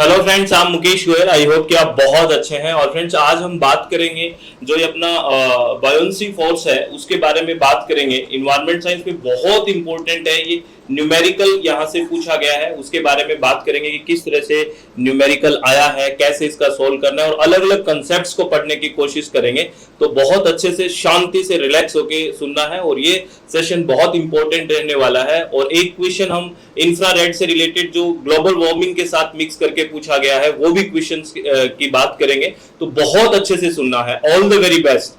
Hello friends, I am Mukesh Goyal. I hope कि आप बहुत अच्छे हैं। और फ्रेंड्स, आज हम बात करेंगे जो ये अपना बायोन्सी फोर्स है उसके बारे में बात करेंगे। इन्वायरमेंट साइंस में बहुत इंपॉर्टेंट है ये। न्यूमेरिकल यहाँ से पूछा गया है, उसके बारे में बात करेंगे कि किस तरह से न्यूमेरिकल आया है, कैसे इसका सोल्व करना है, और अलग अलग कंसेप्ट्स को पढ़ने की कोशिश करेंगे। तो बहुत अच्छे से शांति से रिलैक्स होके सुनना है और ये सेशन बहुत इंपॉर्टेंट रहने वाला है। और एक क्वेश्चन हम इंफ्रारेड से रिलेटेड जो ग्लोबल वार्मिंग के साथ मिक्स करके पूछा गया है वो भी क्वेश्चंस की बात करेंगे। तो बहुत अच्छे से सुनना है। All the very best.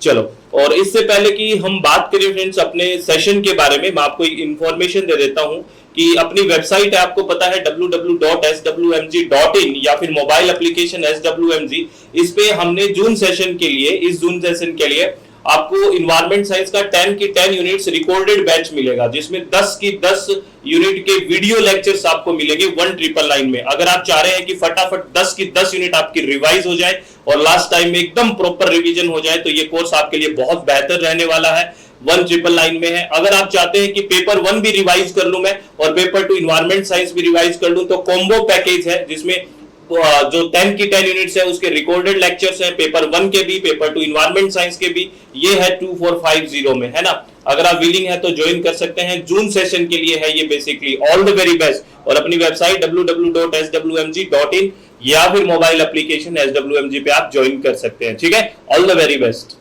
चलो, और इससे पहले कि हम बात करें फ्रेंड्स अपने सेशन के बारे में, मैं आपको एक इंफॉर्मेशन दे देता हूं कि अपनी वेबसाइट है, आपको पता है www.swmg.in या फिर मोबाइल एप्लीकेशन SWMG। इस पे हमने जून सेशन के लिए, इस जून सेशन के लिए आपको इन्वायरमेंट साइंस का 10 की 10 यूनिट्स रिकॉर्डेड बैच मिलेगा, जिसमें 10 की 10 यूनिट के वीडियो लेक्चर्स आपको मिलेंगे 1999 में। अगर आप चाह रहे हैं कि फटाफट 10 की 10 यूनिट आपकी रिवाइज हो जाए और लास्ट टाइम में एकदम प्रॉपर रिवीजन हो जाए, तो ये कोर्स आपके लिए बहुत बेहतर रहने वाला है। 1999 में है। अगर आप चाहते हैं कि पेपर 1 भी रिवाइज कर लूं मैं और पेपर 2 इन्वायरमेंट साइंस भी रिवाइज कर लूं, तो कॉम्बो पैकेज है जिसमें जो 10 की 10 यूनिट्स है उसके रिकॉर्डेड लेक्चर्स हैं, पेपर 1 के भी, पेपर 2 इन्वायरमेंट साइंस के भी। ये है 2450 में, है ना। अगर आप विलिंग है तो ज्वाइन कर सकते हैं। जून सेशन के लिए है ये basically. All the very best. और अपनी वेबसाइट www.swmg.in या फिर मोबाइल एप्लीकेशन SWMG पे आप ज्वाइन कर सकते हैं। ठीक है, ऑल द वेरी बेस्ट।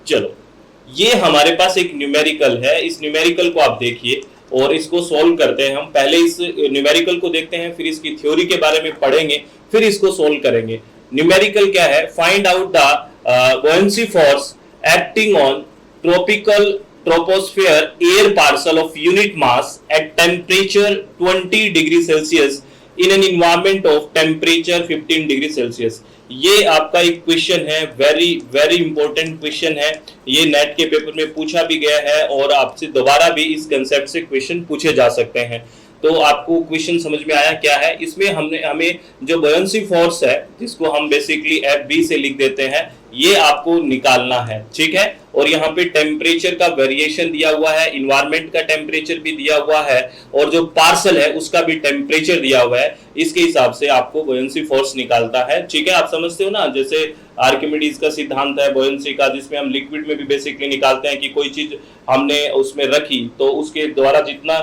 चलो, ये हमारे पास एक न्यूमेरिकल है। इस न्यूमेरिकल को आप देखिए और इसको सॉल्व करते हैं। हम पहले इस न्यूमेरिकल को देखते हैं, फिर इसकी थ्योरी के बारे में पढ़ेंगे, फिर इसको सॉल्व करेंगे। न्यूमेरिकल क्या है? Find out the buoyancy force acting on troposphere air parcel of unit mass at temperature 20 degree Celsius in an environment of temperature 15 degree Celsius। ये आपका एक क्वेश्चन है, वेरी वेरी इंपॉर्टेंट क्वेश्चन है। ये net के paper में पूछा भी गया है और आपसे दोबारा भी इस कंसेप्ट से क्वेश्चन पूछे जा सकते हैं। तो आपको क्वेश्चन समझ में आया क्या है? इसमें हमें जो बुयंसी फोर्स है, जिसको हम बेसिकली FB से लिख देते हैं, ये आपको निकालना है। ठीक है, और यहाँ पे टेम्परेचर का वेरिएशन दिया हुआ है, इन्वायरमेंट का टेम्परेचर भी दिया हुआ है और जो पार्सल है उसका भी टेम्परेचर दिया हुआ है। इसके हिसाब से आपको बुयंसी फोर्स निकालता है। ठीक है, आप समझते हो ना। जैसे आर्किमिडीज का सिद्धांत है बुयंसी का, जिसमें हम लिक्विड में भी बेसिकली निकालते हैं कि कोई चीज हमने उसमें रखी तो उसके द्वारा जितना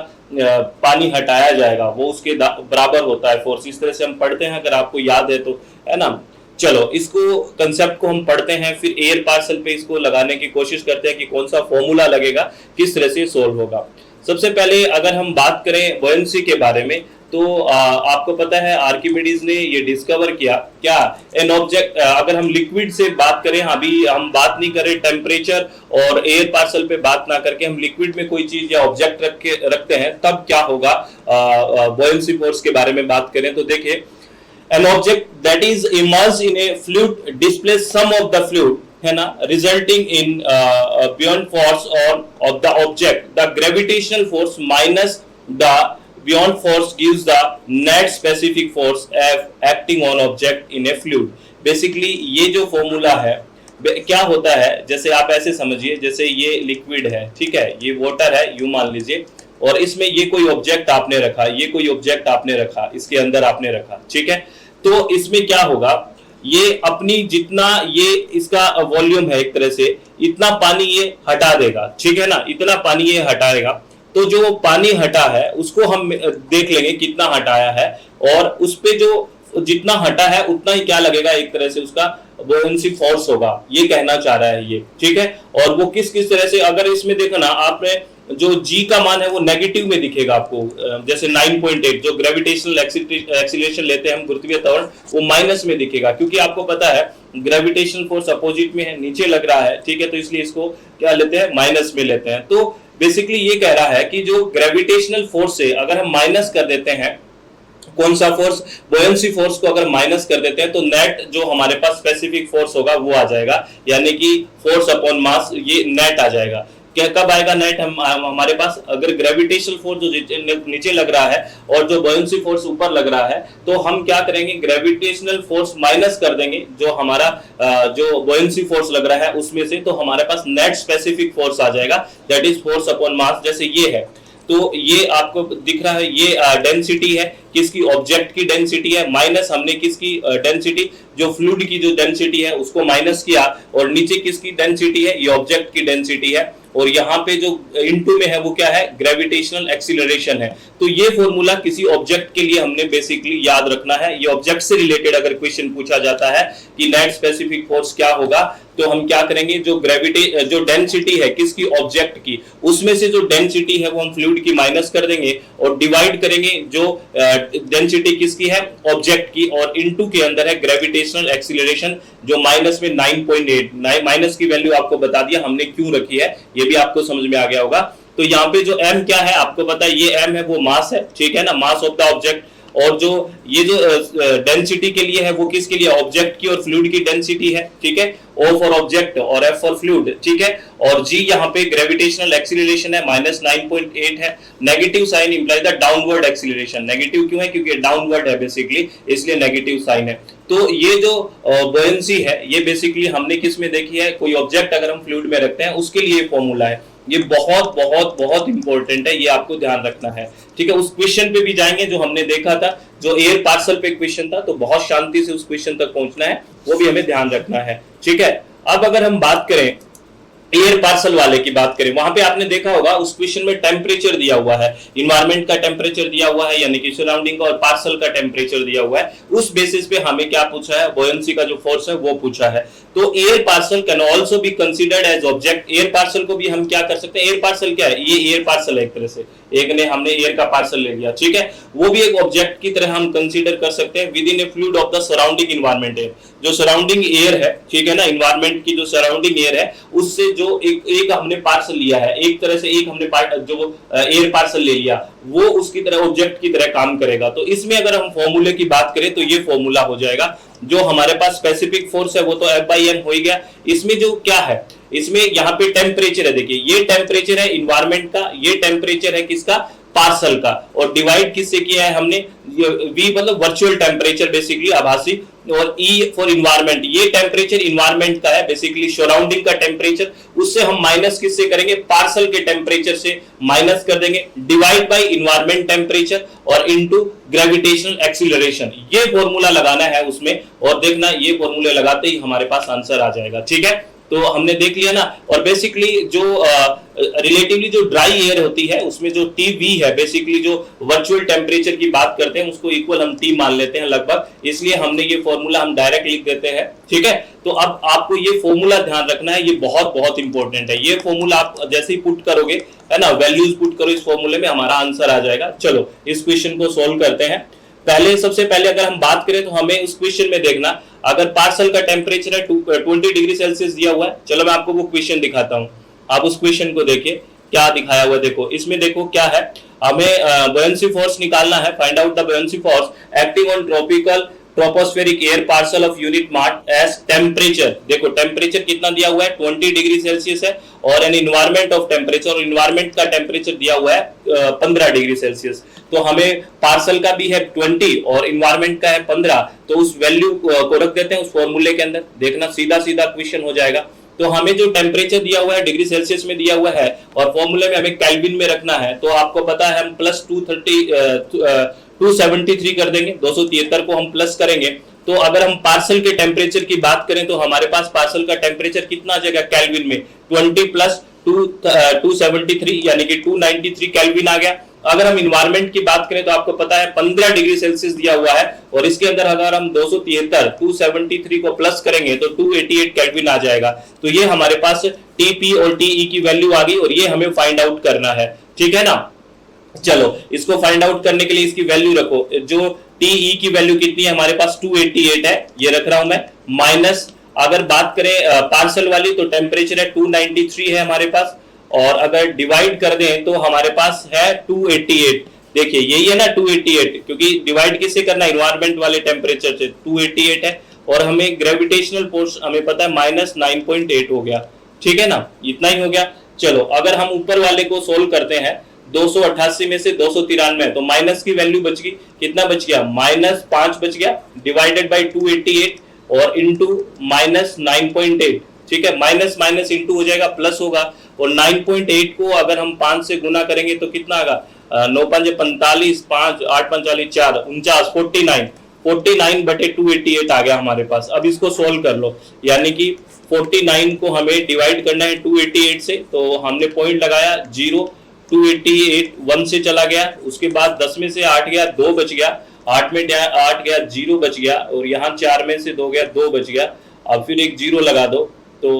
पानी हटाया जाएगा वो उसके बराबर होता है फोर्स। इस तरह से हम पढ़ते हैं, अगर आपको याद है तो, है ना। चलो, इसको कंसेप्ट को हम पढ़ते हैं, फिर एयर पार्सल पे इसको लगाने की कोशिश करते हैं कि कौन सा फॉर्मूला लगेगा, किस तरह से सोल्व होगा। सबसे पहले अगर हम बात करें बुयंसी के बारे में, तो आपको पता है आर्किमिडीज ने ये डिस्कवर किया क्या, एन ऑब्जेक्ट। अगर हम लिक्विड से बात करें, अभी हम बात नहीं करें टेम्परेचर और एयर पार्सल पे बात ना करके, हम लिक्विड में कोई चीज या ऑब्जेक्ट रखते हैं, तब क्या होगा बुयंसी फोर्स के बारे में बात करें तो देखिए, an object that is immersed in a fluid displays some of the fluid, है ना, resulting in buoyant force of the object. The gravitational force minus the buoyant force gives the net specific force acting on object in a fluid. Basically ये जो formula है क्या होता है, जैसे आप ऐसे समझिए, जैसे ये लिक्विड है, ठीक है, ये वाटर है, यूं मान लीजिए, और इसमें ये कोई ऑब्जेक्ट आपने रखा, ये कोई ऑब्जेक्ट आपने रखा, इसके अंदर आपने रखा, ठीक है। तो इसमें क्या होगा, ये अपनी जितना ये इसका वॉल्यूम है एक तरह से, इतना पानी ये हटा देगा, ठीक है ना, इतना पानी ये हटाएगा। तो जो पानी हटा है उसको हम देख लेंगे कितना हटाया है, और उस पे जो जितना हटा है उतना ही क्या लगेगा, एक तरह से उसका बुयंसी फोर्स होगा, ये कहना चाह रहा है ये, ठीक है। और वो किस किस तरह से, अगर इसमें देखो ना आपने, जो G का मान है वो नेगेटिव में दिखेगा आपको, जैसे 9.8 जो ग्रेविटेशनल एक्सीलरेशन लेते हैं हम, गुरुत्वीय त्वरण, वो माइनस में दिखेगा, क्योंकि आपको पता है ग्रेविटेशनल फोर्स अपोजिट में है, नीचे लग रहा है, ठीक है, तो इसलिए इसको क्या लेते हैं, माइनस में लेते हैं। तो बेसिकली ये कह रहा है कि जो ग्रेविटेशनल फोर्स से अगर हम माइनस कर देते हैं, कौन सा फोर्स, बुयंसी फोर्स को अगर माइनस कर देते हैं, तो नेट जो हमारे पास स्पेसिफिक फोर्स होगा वो आ जाएगा, यानी कि फोर्स अपॉन मास, ये नेट आ जाएगा। क्या कब आएगा नेट हमारे पास, अगर ग्रेविटेशनल फोर्स जो नीचे लग रहा है और जो बुयंसी फोर्स ऊपर लग रहा है, तो हम क्या करेंगे, ग्रेविटेशनल फोर्स माइनस कर देंगे जो हमारा जो बुयंसी फोर्स लग रहा है उसमें से, तो हमारे पास नेट स्पेसिफिक फोर्स आ जाएगा, that is force upon mass. जैसे ये है, तो ये आपको दिख रहा है, ये डेंसिटी है, किसकी, ऑब्जेक्ट की डेंसिटी है, माइनस हमने किसकी डेंसिटी, जो फ्लूइड की जो डेंसिटी है उसको माइनस किया, और नीचे किसकी डेंसिटी है, ये ऑब्जेक्ट की डेंसिटी है, और यहाँ पे जो इनटू में है वो क्या है, ग्रेविटेशनल एक्सीलरेशन है। तो ये फॉर्मूला किसी ऑब्जेक्ट के लिए हमने बेसिकली याद रखना है। ये ऑब्जेक्ट से रिलेटेड अगर क्वेश्चन पूछा जाता है कि नेट स्पेसिफिक फोर्स क्या होगा, तो हम क्या करेंगे, जो डेंसिटी है किसकी, ऑब्जेक्ट की, उसमें से जो डेंसिटी है वो हम फ्लूइड की माइनस कर देंगे और डिवाइड करेंगे जो डेंसिटी किसकी है, ऑब्जेक्ट की, और इनटू के अंदर है ग्रेविटेशनल एक्सीलरेशन जो माइनस में 9.8, माइनस की वैल्यू आपको बता दिया हमने क्यों रखी है, ये भी आपको समझ में आ गया होगा। तो यहाँ पे जो m क्या है आपको पता है, ये m है वो मास है, ठीक है ना, मास ऑफ द ऑब्जेक्ट, और जो ये जो डेंसिटी के लिए है वो किसके लिए, ऑब्जेक्ट की और फ्लूइड की डेंसिटी है, ठीक है, O फॉर ऑब्जेक्ट और F फॉर फ्लूइड, ठीक है, और G यहाँ पे ग्रेविटेशनल एक्सीलरेशन है -9.8 है, negative sign implies the downward acceleration, negative क्यों है, क्योंकि डाउनवर्ड है बेसिकली, इसलिए नेगेटिव साइन है। तो ये जो बुओयंसी है ये बेसिकली हमने किस में देखी है, कोई ऑब्जेक्ट अगर हम फ्लूइड में रखते हैं उसके लिए फॉर्मूला है, ये बहुत बहुत बहुत इंपॉर्टेंट है, ये आपको ध्यान रखना है, ठीक है। उस क्वेश्चन पे भी जाएंगे जो हमने देखा था, जो एयर पार्सल पे क्वेश्चन था, तो बहुत शांति से उस क्वेश्चन तक पहुंचना है, वो भी हमें ध्यान रखना है, ठीक है। अब अगर हम बात करें एयर पार्सल वाले की बात करें, वहां पे आपने देखा होगा उस क्वेश्चन में टेम्परेचर दिया हुआ है, इन्वायरमेंट का टेम्परेचर दिया हुआ है, यानी कि सराउंडिंग का, और पार्सल का टेम्परेचर दिया हुआ है। उस बेसिस पे हमें क्या पूछा है, बुओयंसी का जो फोर्स है वो पूछा है। तो air parcel can also be considered as object, air parcel को भी हम क्या कर सकते हैं, एयर पार्सल क्या है, ये एयर पार्सल है एक तरह से, एक ने हमने एयर का पार्सल ले लिया, ठीक है, वो भी एक ऑब्जेक्ट की तरह हम कंसीडर कर सकते हैं with in A fluid of the surrounding environment है, जो सराउंडिंग एयर है, ठीक है ना, इन्वायरमेंट की जो सराउंडिंग एयर है उससे जो एक हमने पार्सल लिया है, एक तरह से एक हमने जो एयर पार्सल ले लिया, वो उसकी तरह ऑब्जेक्ट की तरह काम करेगा। तो इसमें अगर हम फॉर्मूले की बात करें तो ये फॉर्मूला हो जाएगा, जो हमारे पास स्पेसिफिक फोर्स है वो तो F/m हो ही गया। इसमें जो क्या है, इसमें यहाँ पे टेम्परेचर है, देखिए ये टेम्परेचर है इन्वायरमेंट का, ये टेम्परेचर है किसका, पार्सल का, और डिवाइड किससे किया है हमने, V मतलब वर्चुअल टेम्परेचर बेसिकली आभासी, और E फॉर इन्वायरमेंट, ये टेम्परेचर इन्वायरमेंट का है बेसिकली, सराउंडिंग का टेम्परेचर, उससे हम माइनस किससे करेंगे, पार्सल के टेम्परेचर से माइनस कर देंगे, डिवाइड बाय इन्वायरमेंट टेम्परेचर और इनटू ग्रेविटेशनल एक्सीलरेशन। ये फॉर्मूला लगाना है उसमें, और देखना ये फॉर्मूले लगाते ही हमारे पास आंसर आ जाएगा, ठीक है। तो हमने देख लिया ना, और बेसिकली जो रिलेटिवली जो ड्राई एयर होती है उसमें जो TV है बेसिकली, जो वर्चुअल टेम्परेचर की बात करते हैं उसको इक्वल हम T मान लेते हैं लगभग, इसलिए हमने ये फॉर्मूला हम डायरेक्ट लिख देते हैं, ठीक है। तो अब आपको ये फॉर्मूला ध्यान रखना है, ये बहुत बहुत इंपॉर्टेंट है। ये फॉर्मूला आप जैसे ही पुट करोगे, है ना, वैल्यूज पुट करो इस फॉर्मूले में, हमारा आंसर आ जाएगा। चलो इस क्वेश्चन को सोल्व करते हैं। सबसे पहले अगर हम बात करें तो हमें उस क्वेश्चन में देखना, अगर पार्सल का टेम्परेचर है 20 डिग्री सेल्सियस दिया हुआ है, चलो मैं आपको वो क्वेश्चन दिखाता हूं, आप उस क्वेश्चन को देखिए क्या दिखाया हुआ। देखो इसमें देखो क्या है, हमें बुओयंसी फोर्स निकालना है, find out the buoyancy force acting on tropospheric air parcel of unit mass as temperature. देखो टेम्परेचर कितना दिया हुआ है, 20 डिग्री सेल्सियस है, और एन इन्वायरमेंट ऑफ टेम्परेचर, और इन्वायरमेंट का टेम्परेचर दिया हुआ है 15 डिग्री सेल्सियस। तो हमें पार्सल का भी है 20 और इन्वायरमेंट का है 15, तो उस वैल्यू को रख देते हैं उस फॉर्मूले के अंदर, देखना सीधा सीधा क्वेश्चन हो जाएगा। तो हमें जो टेम्परेचर दिया हुआ है डिग्री सेल्सियस में दिया हुआ है, और फॉर्मूले में हमें केल्विन में रखना है, तो आपको पता है हम प्लस 273 कर देंगे, 273 को हम प्लस करेंगे। तो अगर हम पार्सल के टेम्परेचर की बात करें तो हमारे पास पार्सल का टेम्परेचर कितना आ जाएगा केल्विन में, 20 प्लस 273 यानी कि 293 केल्विन आ गया। अगर हम इन्वायरमेंट की बात करें तो आपको पता है 15 डिग्री सेल्सियस दिया हुआ है, और इसके अंदर अगर हम 273 को प्लस करेंगे तो 288 केल्विन आ जाएगा। तो ये हमारे पास TP और TE की वैल्यू आ गई, और ये हमें फाइंड आउट करना है, ठीक है ना। चलो इसको फाइंड आउट करने के लिए इसकी वैल्यू रखो, जो TE की वैल्यू कितनी है हमारे पास 288 है, ये रख रहा हूं मैं, माइनस अगर बात करें पार्सल वाली तो टेम्परेचर है 293 है हमारे पास, और अगर डिवाइड कर दें तो हमारे पास है 288। देखिए यही है ना 288, क्योंकि डिवाइड किससे करना है, इन्वायरमेंट वाले टेम्परेचर से, 288 है, और हमें ग्रेविटेशनल फोर्स हमें पता है -9.8 हो गया, ठीक है ना, इतना ही हो गया। चलो अगर हम ऊपर वाले को सोल्व करते हैं, 288 में से 293, तो माइनस की वैल्यू बच गई, कितना बच गया, -5 बच गया, डिवाइडेड बाई 288 और इंटू -9.8, ठीक है, माइनस माइनस इंटू हो जाएगा प्लस होगा, और 9.8 को अगर हम 5 से गुना करेंगे तो कितना आएगा, 9 पंजे 45, 5 8 45 4 49, 49 बटे 288 आ गया हमारे पास। अब इसको सोल्व कर लो, यानी कि 49 को हमें डिवाइड करना है 288 से, तो हमने पॉइंट लगाया 0, 288 1 से चला गया, उसके बाद 10 में से 8 गया 2 बच गया, 8 में 8 गया 0 बच गया, और यहाँ 4 में से 2 गया 2 बच गया। अब फिर एक 0 लगा दो तो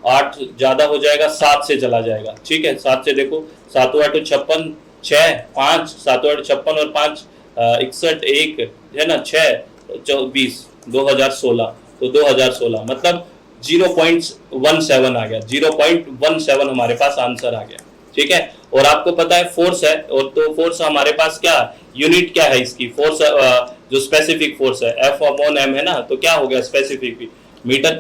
8 ज्यादा हो जाएगा, 7 से चला जाएगा। ठीक है, 7 से देखो, 7 8 56, 6 5, 7 8 56 और 5 61, 1 है ना, 6 24, 2016, तो 2016 मतलब 0.17 आ गया, 0.17 हमारे पास आंसर आ गया। ठीक है, और आपको पता है फोर्स है, और तो फोर्स हमारे पास क्या यूनिट क्या है इसकी, फोर्स जो स्पेसिफिक फोर्स है F/m है ना, तो क्या हो गया स्पेसिफिक, मीटर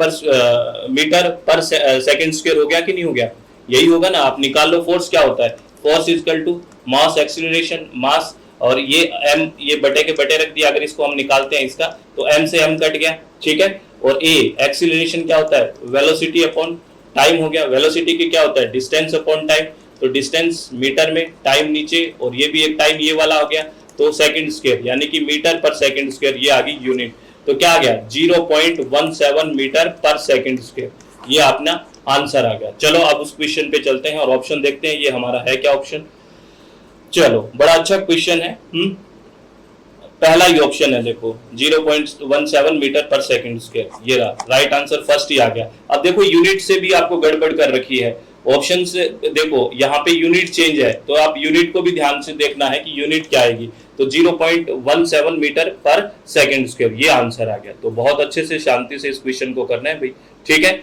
पर सेकंड स्क्वायर हो गया कि नहीं हो गया, यही होगा ना। आप निकाल लो फोर्स क्या होता है, force is equal to mass acceleration, mass, और ये m ये बटे के बटे रख दिया, अगर इसको हम निकालते हैं इसका तो m से m कट गया। ठीक है, और a एक्सीलरेशन क्या होता है, वेलोसिटी अपॉन टाइम हो गया, वेलोसिटी की क्या होता है डिस्टेंस अपॉन टाइम, तो डिस्टेंस मीटर में, टाइम नीचे, और ये भी एक टाइम ये वाला हो गया, तो सेकंड स्क्वायर यानी कि मीटर पर सेकंड स्क्वायर, ये आ गई यूनिट, तो क्या आ गया 0.17 मीटर पर सेकंड स्क्वायर, ये अपना आंसर आ गया। चलो अब उस क्वेश्चन पे चलते हैं और ऑप्शन देखते हैं, ये हमारा है क्या ऑप्शन। चलो बड़ा अच्छा क्वेश्चन है, पहला ही ऑप्शन है, देखो 0.17 मीटर पर सेकंड स्क्वायर, ये रहा राइट आंसर, फर्स्ट ही आ गया। अब देखो यूनिट से भी आपको गड़बड़ कर रखी है, ऑप्शन से देखो यहाँ पे यूनिट चेंज है, तो आप यूनिट को भी ध्यान से देखना है कि यूनिट क्या आएगी, तो 0.17 मीटर पर सेकंड स्क्वायर, ये आंसर आ गया। तो बहुत अच्छे से शांति से इस क्वेश्चन को करना है भाई। ठीक है,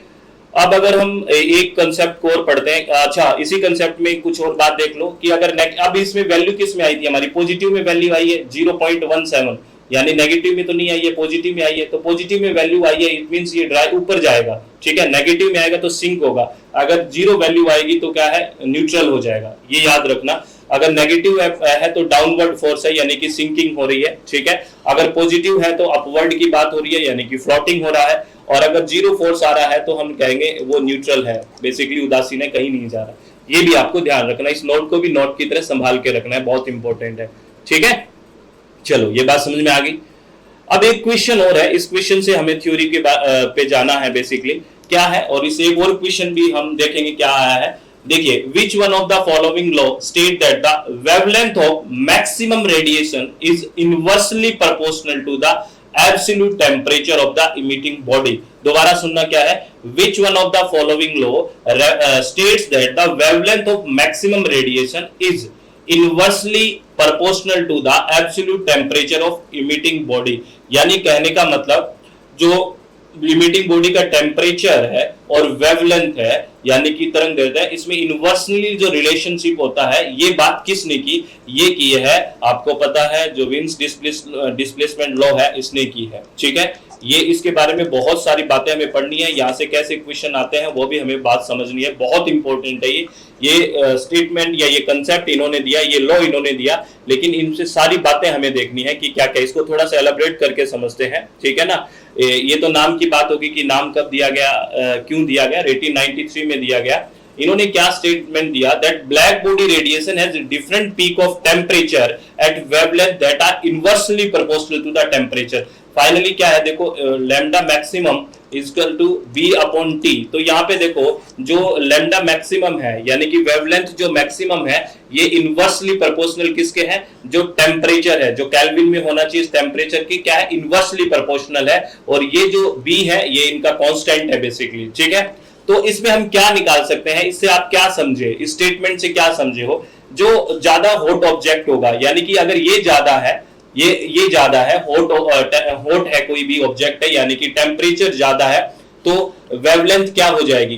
अब अगर हम एक कंसेप्ट को और पढ़ते हैं, अच्छा इसी कंसेप्ट में कुछ और बात देख लो कि अगर अब इसमें वैल्यू किस में आई थी हमारी, पॉजिटिव में वैल्यू आई है 0.17, यानी नेगेटिव में तो नहीं आई है, पॉजिटिव में आई है, तो पॉजिटिव में वैल्यू आई है, इट मींस ये ड्राइव ऊपर जाएगा। ठीक है, नेगेटिव में आएगा तो सिंक होगा, अगर जीरो वैल्यू आएगी तो क्या है न्यूट्रल हो जाएगा, ये याद रखना। अगर नेगेटिव है तो डाउनवर्ड फोर्स है, यानी कि सिंकिंग हो रही है। ठीक है, अगर पॉजिटिव है तो अपवर्ड की बात हो रही है, यानी कि फ्लोटिंग हो रहा है, और अगर जीरो फोर्स आ रहा है तो हम कहेंगे वो न्यूट्रल है, बेसिकली उदासीन है, कहीं नहीं जा रहा। ये भी आपको ध्यान रखना, इस नोट को भी नोट की तरह संभाल के रखना है, बहुत इंपॉर्टेंट है। ठीक है, चलो ये बात समझ में आ गई। अब एक क्वेश्चन और है, इस क्वेश्चन से हमें थ्योरी के पे जाना है, बेसिकली क्या है, और इस एक और क्वेश्चन भी हम देखेंगे क्या आया है। देखिए, which one of the following law state that the wavelength of maximum radiation is inversely proportional to the absolute temperature of the emitting body। दोबारा सुनना क्या है, which one of the following law states that the wavelength of maximum radiation is inversely proportional to the absolute temperature of emitting body। यानी कहने का मतलब जो emitting body का टेम्परेचर है और वेवलेंथ है, यानी कि तरंग दैर्घ्य है, इसमें इनवर्सली जो रिलेशनशिप होता है, ये बात किसने की, ये की है आपको पता है जो विन्स डिस्प्लेसमेंट लॉ है, इसने की है। ठीक है, ये इसके बारे में बहुत सारी बातें हमें पढ़नी है, यहाँ से कैसे क्वेश्चन आते हैं वो भी हमें बात समझनी है, बहुत इंपॉर्टेंट है ये स्टेटमेंट या ये कंसेप्ट इन्होंने दिया, ये लॉ इन्होंने दिया, लेकिन इनसे सारी बातें हमें देखनी है कि क्या क्या, इसको थोड़ा सा एलाबरेट करके समझते हैं। ठीक है ना, ये तो नाम की बात होगी कि नाम कब दिया गया, क्यों दिया गया, 1893 में दिया गया। इन्होंने क्या स्टेटमेंट दिया, that black body radiation has different peak of temperature at wavelength that are inversely proportional to the temperature. Finally क्या है, देखो lambda maximum is equal to b upon T. तो यहाँ पे देखो जो लैम्डा मैक्सिमम है, यानी कि वेवलेंथ जो मैक्सिमम है, ये इनवर्सली प्रोपोर्शनल किसके है, जो टेम्परेचर है, जो केल्विन में होना चाहिए टेम्परेचर की, क्या है इनवर्सली प्रोपोर्शनल है, और ये जो बी है ये इनका कांस्टेंट है बेसिकली। ठीक है, तो इसमें हम क्या निकाल सकते हैं, इससे आप क्या समझे, इस स्टेटमेंट से क्या समझे हो, जो ज्यादा हॉट ऑब्जेक्ट होगा, यानी कि अगर ये ज्यादा है, ये ज्यादा है, हॉट है कोई भी ऑब्जेक्ट है, यानी कि टेम्परेचर ज्यादा है, तो वेवलेंथ क्या हो जाएगी,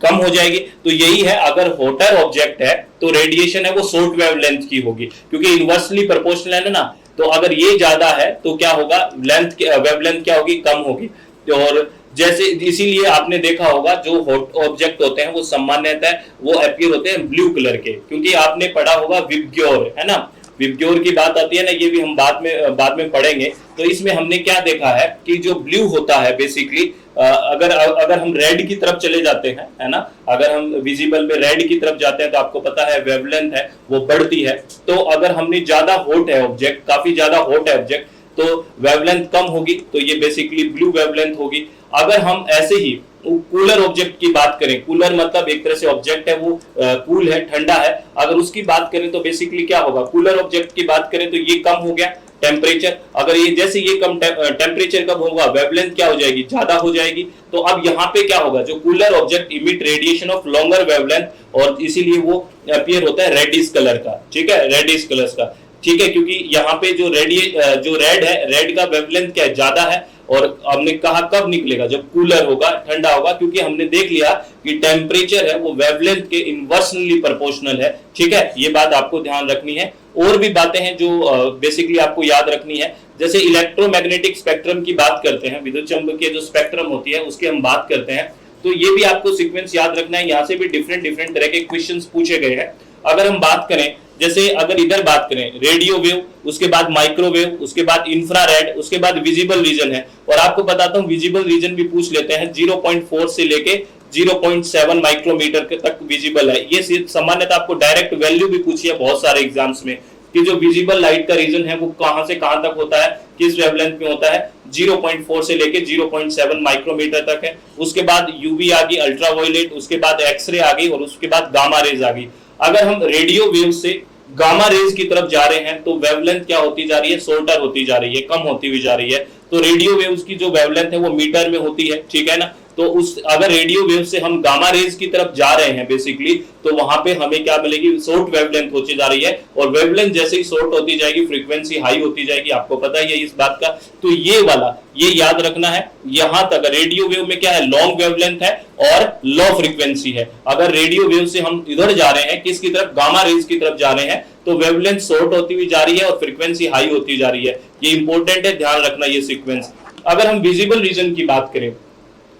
कम हो जाएगी। तो यही है, अगर हॉटर ऑब्जेक्ट है तो रेडिएशन है वो शॉर्ट वेवलेंथ की होगी, क्योंकि इनवर्सली प्रोपोर्शनल है ना। तो अगर ये ज्यादा है तो क्या होगा, वेवलेंथ क्या होगी, कम होगी। और जैसे इसीलिए आपने देखा होगा जो हॉट ऑब्जेक्ट होते हैं वो सामान्यतः वो अपीयर होते हैं ब्लू कलर के, क्योंकि आपने पढ़ा होगा विबग्योर, है ना, विबग्योर की बात आती है ना, ये भी हम बाद में पढ़ेंगे। तो इसमें हमने क्या देखा है कि जो ब्लू होता है बेसिकली अगर अगर हम रेड की तरफ चले जाते हैं, है ना, अगर हम विजिबल में रेड की तरफ जाते हैं तो आपको पता है वेवलेंथ है वो बढ़ती है। तो अगर हमने ज्यादा हॉट है ऑब्जेक्ट, काफी ज्यादा हॉट है ऑब्जेक्ट, तो वेवलेंथ कम होगी, तो ये बेसिकली ब्लू वेवलेंथ होगी। अगर हम ऐसे ही कूलर ऑब्जेक्ट की बात करें, कूलर मतलब एक तरह से ऑब्जेक्ट है वो कूल है, ठंडा है, अगर उसकी बात करें तो बेसिकली क्या होगा, कूलर ऑब्जेक्ट की बात करें तो ये कम हो गया टेम्परेचर। अगर ये जैसे ये कम टेम्परेचर कब होगा, वेवलेंथ क्या हो जाएगी, ज्यादा हो जाएगी। तो अब यहाँ पे क्या होगा, जो cooler object emit radiation of longer wavelength, और इसीलिए वो अपीयर होता है रेडिश कलर का, ठीक है, रेडिश कलर का, ठीक है, क्योंकि यहाँ पे जो जो रेड है, रेड का वेवलेंथ क्या है, ज्यादा है। और हमने कहा कब निकलेगा, जब कूलर होगा, ठंडा होगा, क्योंकि हमने देख लिया कि टेम्परेचर है वो वेवलेंथ के इनवर्सली प्रोपोर्शनल है, ठीक है, ये बात आपको ध्यान रखनी है। और भी बातें हैं जो बेसिकली आपको याद रखनी है, जैसे इलेक्ट्रोमैग्नेटिक स्पेक्ट्रम की बात करते हैं, विद्युत चुंबकीय जो स्पेक्ट्रम होती है उसकी हम बात करते हैं, तो ये भी आपको सीक्वेंस याद रखना है। यहाँ से भी डिफरेंट डिफरेंट तरह के क्वेश्चंस पूछे गए हैं। अगर हम बात करें, जैसे अगर इधर बात करें रेडियो वेव, उसके बाद माइक्रोवेव, उसके बाद इंफ्रारेड, उसके बाद विजिबल रीजन है। और आपको बताता हूं विजिबल रीजन भी पूछ लेते हैं, 0.4 से लेके 0.7 माइक्रोमीटर तक विजिबल है। ये सामान्यतः आपको डायरेक्ट वैल्यू भी पूछी है बहुत सारे एग्जाम्स में, कि जो विजिबल लाइट का रीजन है वो कहां से कहां तक होता है, किस वेवलेंथ में होता है, 0.4 से लेके 0.7 माइक्रोमीटर तक है। उसके बाद यूवी आ गई, अल्ट्रावायलेट, उसके बाद एक्सरे आ गई, और उसके बाद गामा रेज आ गई। अगर हम रेडियो वेव से गामा रेज की तरफ जा रहे हैं तो वेवलेंथ क्या होती जा रही है, शॉर्टर होती जा रही है, कम होती हुई जा रही है। तो रेडियो वेव्स की जो वेवलेंथ है वो मीटर में होती है, ठीक है ना। तो उस अगर रेडियो वेव से हम गामा रेज की तरफ जा रहे हैं बेसिकली, तो वहां पे हमें क्या मिलेगी, शॉर्ट वेवलेंथ होती जा रही है। और वेवलेंथ जैसे ही शॉर्ट होती जाएगी फ्रीक्वेंसी हाई होती जाएगी, आपको पता ही है इस बात का। तो ये वाला ये याद रखना है, यहां तक रेडियो वेव में क्या है, लॉन्ग वेवलेंथ है और लो फ्रीक्वेंसी है। अगर रेडियो वेव से हम इधर जा रहे हैं, किसकी तरफ, गामा रेज की तरफ जा रहे हैं, तो वेवलेंथ शॉर्ट होती हुई जा रही है और फ्रीक्वेंसी हाई होती जा रही है। ये इंपॉर्टेंट है, ध्यान रखना ये सीक्वेंस। अगर हम विजिबल रीजन की बात करें,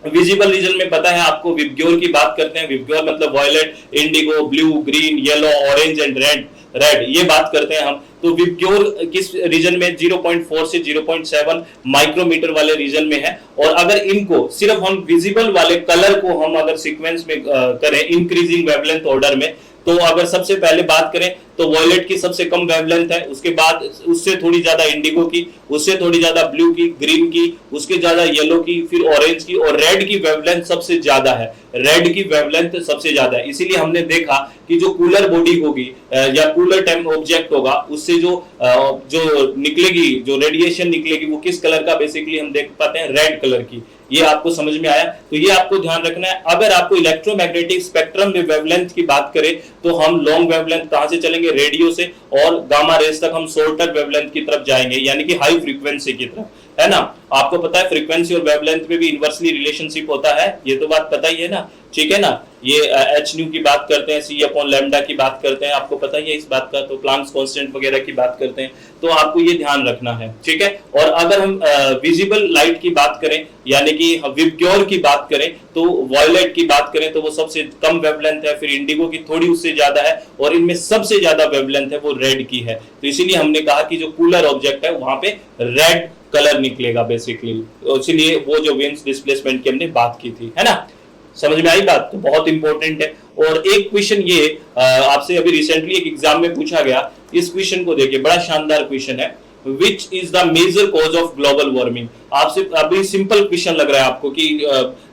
विजिबल रीजन में पता है आपको, विबग्योर की बात करते हैं, विबग्योर मतलब violet, indigo, blue, green, yellow, orange and red, ये बात करते हैं हम। तो विबग्योर किस रीजन में, 0.4 से 0.7 माइक्रोमीटर वाले रीजन में है। और अगर इनको सिर्फ हम विजिबल वाले कलर को हम अगर सीक्वेंस में करें इंक्रीजिंग वेवलेंथ ऑर्डर में, तो अगर सबसे पहले बात करें तो वॉयलेट की सबसे कम वेवलेंथ है, उसके बाद उससे थोड़ी ज्यादा इंडिगो की, उससे थोड़ी ज्यादा ब्लू की, ग्रीन की, उसके ज्यादा येलो की, फिर ऑरेंज की, और रेड की वेवलेंथ सबसे ज्यादा है, रेड की वेवलेंथ सबसे ज्यादा है। इसीलिए हमने देखा कि जो कूलर बॉडी होगी या कूलर टाइप ऑब्जेक्ट होगा, उससे जो निकलेगी, जो रेडिएशन निकलेगी वो किस कलर का, बेसिकली हम देख पाते हैं रेड कलर की। ये आपको समझ में आया, तो ये आपको ध्यान रखना है। अगर आपको इलेक्ट्रोमैग्नेटिक स्पेक्ट्रम में वेवलेंथ की बात करें तो हम लॉन्ग वेवलेंथ कहां से चलेंगे, रेडियो से, और गामा रेज तक हम शॉर्टर वेवलेंथ की तरफ जाएंगे, यानी कि हाई फ्रीक्वेंसी की तरफ, है ना। आपको पता है फ्रीक्वेंसी और वेवलेंथ में भी इनवर्सली रिलेशनशिप होता है, ये तो बात पता ही है ना, ठीक है ना। ये एच न्यू की बात करते हैं, सी अपॉन लैम्डा की बात करते हैं, आपको पता ही है इस बात का। तो प्लांक्स कांस्टेंट वगैरह की बात करते हैं, तो आपको ये ध्यान रखना है, ठीक है। और अगर हम विजिबल लाइट की बात करें, यानी कि विबग्योर की बात करें, तो वॉयलेट की बात करें तो वो सबसे कम वेवलेंथ है, फिर इंडिगो की थोड़ी उससे ज्यादा है, और इनमें सबसे ज्यादा वेवलेंथ है वो रेड की है। तो इसीलिए हमने कहा कि जो कूलर ऑब्जेक्ट है वहां पे रेड कलर निकलेगा बेसिकली, इसीलिए वो जो वेव्स डिस्प्लेसमेंट की हमने बात की थी, है ना। समझ में आई बात, तो बहुत इंपॉर्टेंट है। और एक क्वेश्चन ये आपसे अभी रिसेंटली एक एग्जाम में पूछा गया, इस क्वेश्चन को देखिए, बड़ा शानदार क्वेश्चन है, which is the major cause of global warming. आपसे अभी सिंपल क्वेश्चन लग रहा है आपको कि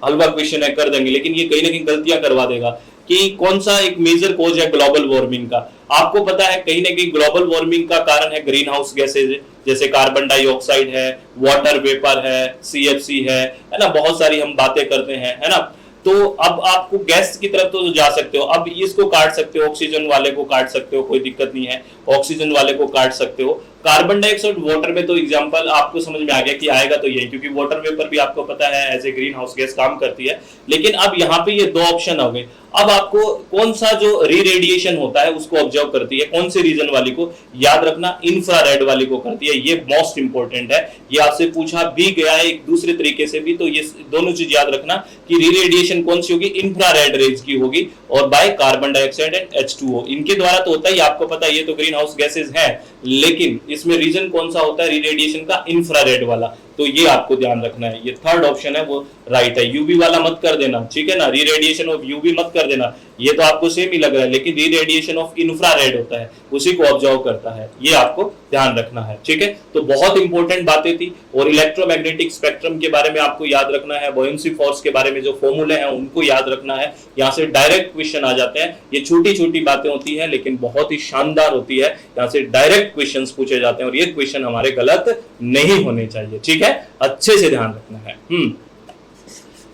हलवा क्वेश्चन है, कर देंगे, लेकिन ये कहीं ना कहीं गलतियां करवा देगा कि कौन सा एक मेजर कॉज है ग्लोबल वार्मिंग का। आपको पता है कहीं ना कहीं ग्लोबल वार्मिंग का कारण है ग्रीन हाउस गैसेज, जैसे कार्बन डाइऑक्साइड है, वाटर वेपर है, सीएफसी है ना, बहुत सारी हम बातें करते हैं, है ना। तो अब आपको गैस की तरफ तो जा सकते हो, अब इसको काट सकते हो, ऑक्सीजन वाले को काट सकते हो, कोई दिक्कत नहीं है, ऑक्सीजन वाले को काट सकते हो। कार्बन डाइऑक्साइड वाटर में तो एग्जांपल आपको समझ में आ गया कि आएगा तो यही, क्योंकि वाटर वेपर भी आपको पता है as a greenhouse gas काम करती है। लेकिन अब यहाँ पे ये दो ऑप्शन हो गए, अब आपको कौन सा जो री रेडिएशन होता है उसको ऑब्जर्व करती है, कौन से रीजन वाली को, याद रखना इंफ्रारेड वाली को करती है, ये मोस्ट इंपॉर्टेंट है। ये आपसे पूछा भी गया है एक दूसरे तरीके से भी, तो ये दोनों चीज याद रखना कि री रेडिएशन कौन सी होगी, इंफ्रारेड रेज की होगी, और by carbon dioxide and H2O, इनके द्वारा तो होता ही, आपको पता है ये तो ग्रीन हाउस गैसेज है, लेकिन इसमें रीजन कौन सा होता है रेडिएशन का, इंफ्रारेड वाला, तो ये आपको ध्यान रखना है। ये थर्ड ऑप्शन है वो राइट है। यूवी वाला मत कर देना, ठीक है ना, री रेडिएशन ऑफ यूवी मत कर देना, ये तो आपको सेम ही लग रहा है, लेकिन री रेडिएशन ऑफ इंफ्रारेड होता है, उसी को ऑब्जर्व करता है, ये आपको ध्यान रखना है, ठीक है। तो बहुत इंपॉर्टेंट बातें थी। और इलेक्ट्रोमैग्नेटिक स्पेक्ट्रम के बारे में आपको याद रखना है, बॉयंसी फोर्स के बारे में जो फॉर्मूले हैं उनको याद रखना है। यहाँ से डायरेक्ट क्वेश्चन आ जाते हैं, ये छोटी छोटी बातें होती हैं लेकिन बहुत ही शानदार होती है, यहाँ से डायरेक्ट क्वेश्चंस पूछे जाते हैं और ये क्वेश्चन हमारे गलत नहीं होने चाहिए, ठीक है, अच्छे से ध्यान रखना है।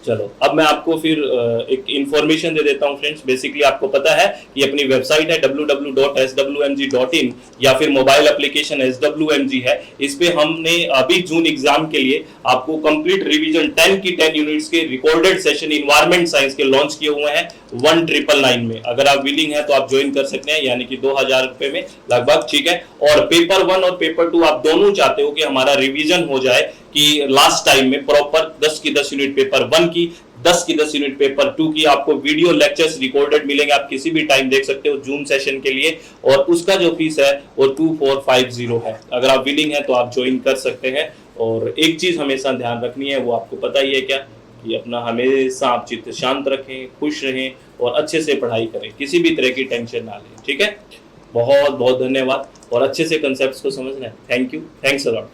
चलो अब मैं आपको फिर एक इंफॉर्मेशन दे देता हूं फ्रेंड्स। बेसिकली आपको पता है कि अपनी वेबसाइट है www.swmg.in या फिर मोबाइल एप्लीकेशन SWMG है, इस पे हमने अभी जून एग्जाम के लिए आपको कंप्लीट रिवीजन 10 की 10 यूनिट्स के रिकॉर्डेड सेशन इन्वायरमेंट साइंस के लॉन्च किए हुए हैं 1999 में। अगर आप विलिंग है तो आप ज्वाइन कर सकते हैं, यानी कि 2000 रुपए में लगभग, ठीक है। और पेपर 1 और पेपर 2 आप दोनों चाहते हो कि हमारा रिवीजन हो जाए कि लास्ट टाइम में प्रॉपर 10 की 10 यूनिट पेपर 1 की, 10 की 10 यूनिट पेपर 2 की, आपको वीडियो लेक्चर्स रिकॉर्डेड मिलेंगे, आप किसी भी टाइम देख सकते हो जूम सेशन के लिए। और उसका जो फीस है वो 2450 है। अगर आप विलिंग है तो आप ज्वाइन कर सकते हैं। और एक चीज हमेशा ध्यान रखनी है, वो आपको पता ही है क्या, कि अपना हमेशा आप चित्त शांत रखें, खुश रहें और अच्छे से पढ़ाई करें, किसी भी तरह की टेंशन ना लें, ठीक है। बहुत बहुत धन्यवाद और अच्छे से कंसेप्ट्स को समझना है। Thank you, thanks a lot.